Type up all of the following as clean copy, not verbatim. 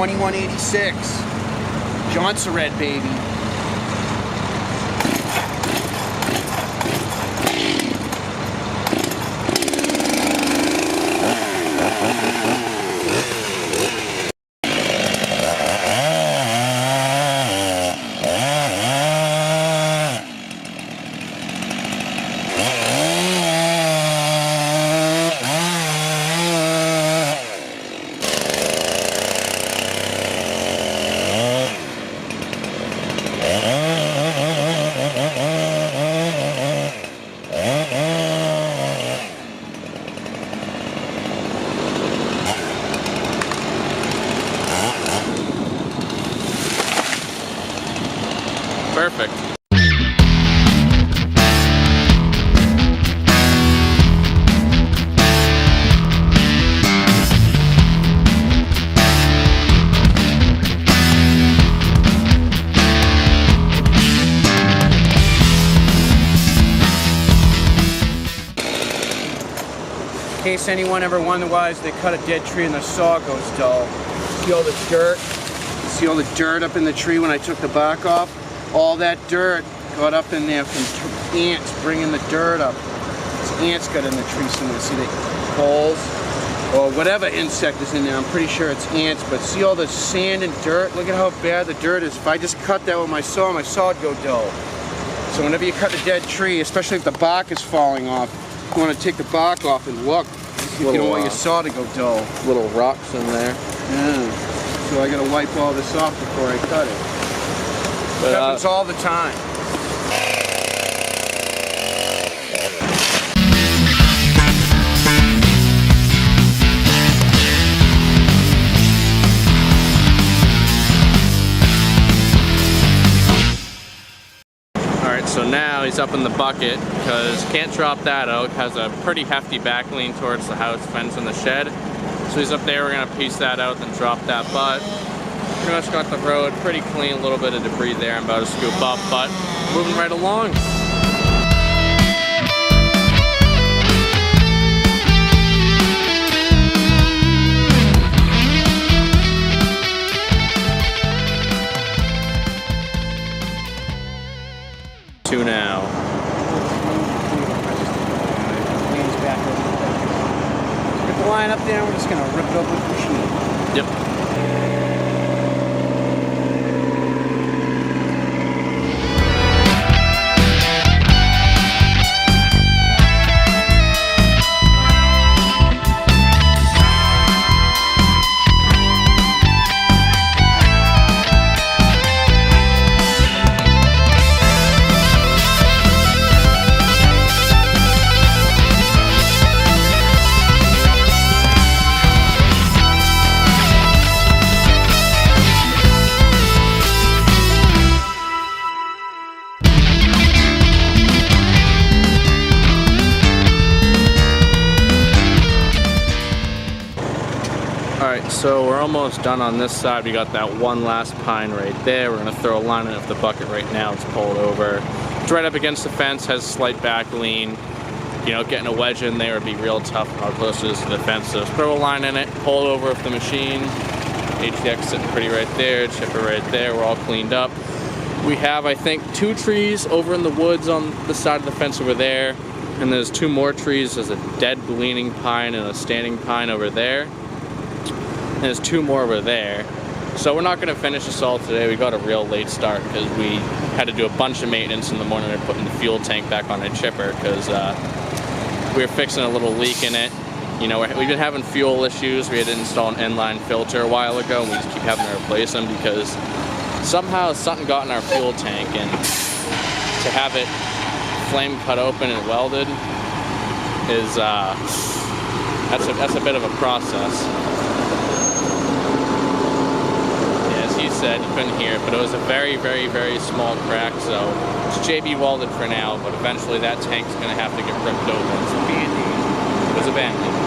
2186. Johnson Red, baby. Perfect. In case anyone ever wondered why they cut a dead tree and the saw goes dull. See all the dirt? See all the dirt up in the tree when I took the bark off? All that dirt got up in there from ants bringing the dirt up. It's ants got in the tree somewhere. See the holes? Or whatever insect is in there. I'm pretty sure it's ants, but see all the sand and dirt? Look at how bad the dirt is. If I just cut that with my saw would go dull. So whenever you cut a dead tree, especially if the bark is falling off, you want to take the bark off and look. If you don't want your saw to go dull. Little rocks in there. Yeah. So I gotta wipe all this off before I cut it. It happens all the time. Alright, so now he's up in the bucket because can't drop that out. Has a pretty hefty back lean towards the house fence and the shed. So he's up there, we're gonna piece that out, then drop that butt. Pretty much got the road pretty clean, a little bit of debris there I'm about to scoop up, but moving right along. Two now. Get the line up there, we're just gonna rip it up with the machine. Yep. Alright, so we're almost done on this side. We got that one last pine right there. We're going to throw a line in of the bucket right now. It's pulled over. It's right up against the fence, has a slight back lean. You know, getting a wedge in there would be real tough how close it is to the fence. So just throw a line in it, pull it over with the machine. HDX sitting pretty right there, chipper right there. We're all cleaned up. We have, I think, 2 trees over in the woods on the side of the fence over there. And there's 2 more trees. There's a dead leaning pine and a standing pine over there. And there's 2 more over there. So we're not going to finish this all today. We got a real late start because we had to do a bunch of maintenance in the morning and putting the fuel tank back on a chipper because we were fixing a little leak in it. You know, we've been having fuel issues. We had to install an inline filter a while ago and we just keep having to replace them because somehow something got in our fuel tank, and to have it flame cut open and welded is that's a bit of a process. He said, you couldn't hear it, but it was a very, very, very small crack, so it's JB welded for now, but eventually that tank's going to have to get ripped open. It's a Band-Aid. It was a Band-Aid.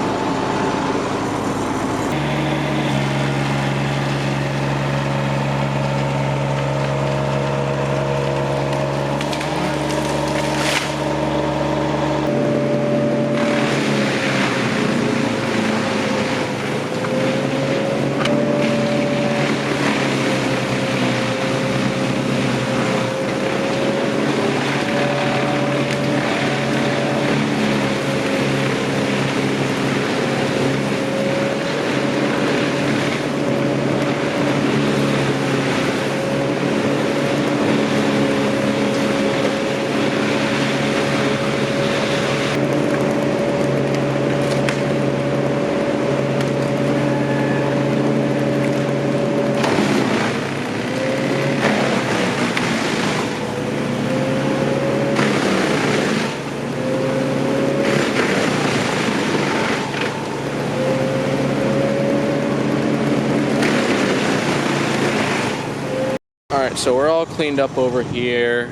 so we're all cleaned up over here.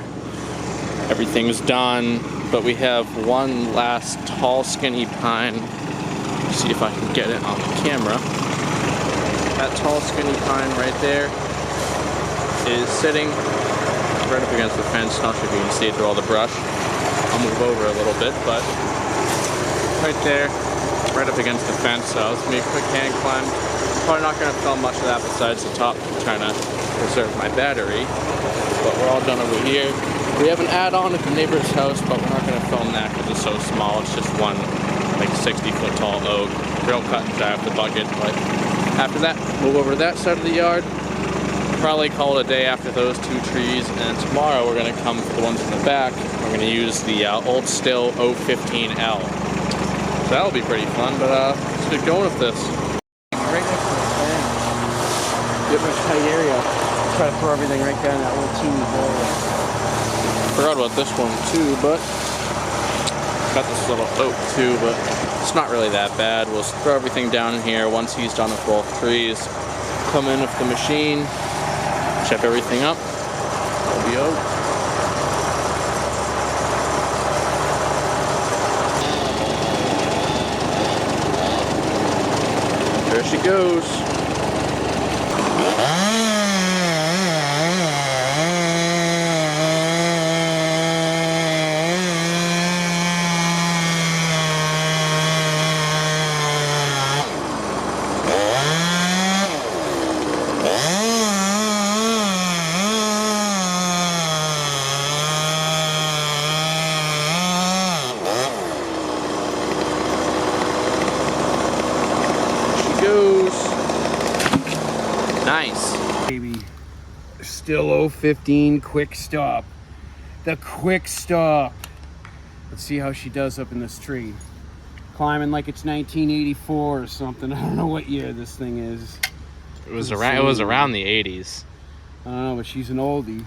Everything's done, but we have one last tall, skinny pine. See if I can get it on the camera. That tall, skinny pine right there is sitting right up against the fence. Not sure if you can see it through all the brush. I'll move over a little bit, but right there, right up against the fence. So it's gonna be a quick hand climb. Probably not gonna film much of that besides the top. I'm trying to preserve my battery. But we're all done over here. We have an add-on at the neighbor's house, but we're not gonna film that because it's so small. It's just one like 60-foot tall oak. We don't cut and dry off the bucket, but after that, move over to that side of the yard. Probably call it a day after those two trees, and tomorrow we're gonna come for the ones in the back. We're gonna use the Old Still 015L. So that'll be pretty fun, but let's get going with this. Right next to the fence. Get much tight area. Try to throw everything right down that little teeny hole. Forgot about this one too, but got this little oak too, but it's not really that bad. We'll throw everything down in here once he's done with both trees. Come in with the machine, chip everything up. That'll be oak. There she goes. Goes. Nice. Baby. Still 015 quick stop. The quick stop. Let's see how she does up in this tree. Climbing like it's 1984 or something. I don't know what year this thing is. It was around the 80s. I don't know, but she's an oldie.